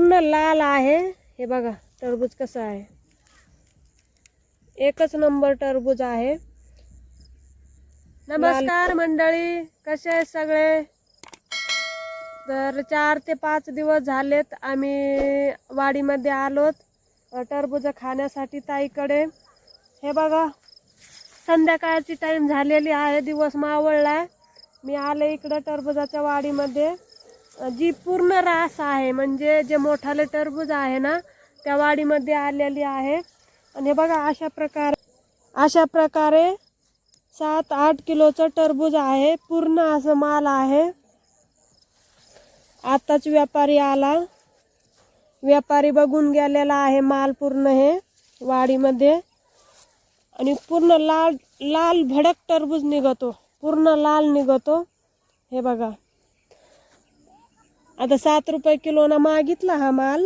पूर्ण लाल आहे। हे बघा टरबूज कसं आहे, एकच नंबर टरबूज आहे। नमस्कार मंडळी, कसे आहेत सगळे? तर 4 ते 5 दिवस झालेत आम्ही वाडीमध्ये आलोत टरबूज खाण्यासाठी ताईकडे। हे बघा संध्याकाळची टाइम झालेली आहे, दिवस मावळलाय। मी आले इकडे टरबूजाच्या वाडीमध्ये, जी पूर्ण रास आहे, म्हणजे जे मोठाले टरबूज आहे ना त्या वाडीमध्ये आलेली आहे। आणि हे बघा अशा प्रकारे 7-8 किलोचं टरबूज आहे, पूर्ण असं माल आहे। आताच व्यापारी आला, व्यापारी बघून गेलेला आहे माल पूर्ण हे वाडीमध्ये। आणि पूर्ण लाल लाल भडक टरबूज निघतो, पूर्ण लाल निघतो। हे बघा आता 7 रुपये किलोना मागितला हा माल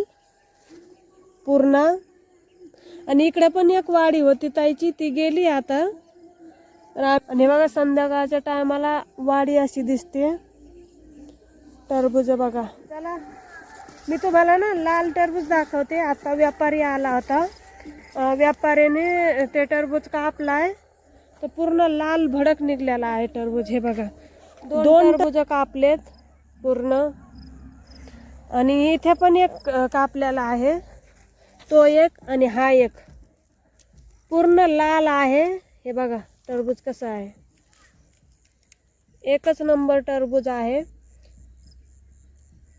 पूर्ण। आणि इकडे पण एक वाडी होती ताईची, ती गेली आता। आणि बघा संध्याकाळच्या टायमाला वाडी अशी दिसते। टरबूज बघा, चला मी तुम्हाला ना लाल टरबूज दाखवते। आता व्यापारी आला होता, व्यापाऱ्याने ते टरबूज कापलाय, तर पूर्ण लाल भडक निघलेला आहे टरबूज। हे बघा 2 टरबूज कापलेत पूर्ण। आणि इथे पण एक कापलेला आहे, तो एक आणि हा एक, पूर्ण लाल आहे। हे बघा टरबूज कसं आहे, एकच नंबर टरबूज आहे,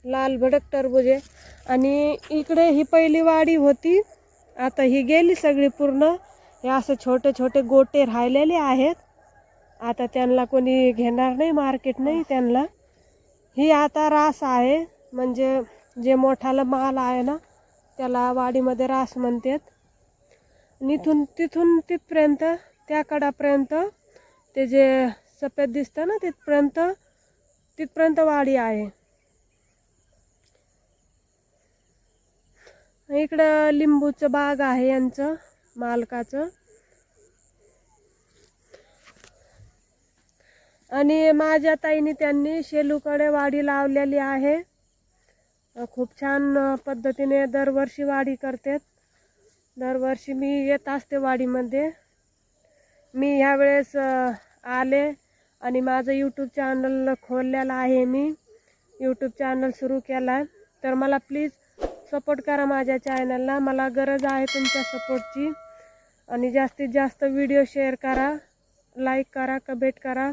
लाल भडक टरबूज आहे। आणि इकडे ही पहिली वाडी होती, आता ही गेली सगळी पूर्ण। हे असे छोटे छोटे गोटे राहिलेले आहेत, आता त्यांना कोणी घेणार नाही, मार्केट नाही त्यांना। ही आता रास आहे, म्हणजे जे मोठाला माल आहे ना त्याला वाडीमध्ये रास म्हणतात। इथून तिथून तिथपर्यंत त्या कडापर्यंत ते जे सफेद दिसतं ना तिथपर्यंत वाडी आहे। इकडं लिंबूचं बाग आहे यांचं मालकाचं। आणि माझ्या ताईने त्यांनी शेलूकडे वाडी लावलेली आहे, खूप छान पद्धतीने दरवर्षी वाडी करतात। दरवर्षी मी येत असते वाडीमध्ये। मी ह्यावेळेस आले आणि माझं यूट्यूब चॅनल खोललेलं आहे, मी यूट्यूब चॅनल सुरू केला। तर मला प्लीज सपोर्ट करा माझ्या चॅनलला, मला गरज आहे तुमच्या सपोर्टची। आणि जास्तीत जास्त व्हिडिओ शेअर करा, लाईक करा, कमेंट करा।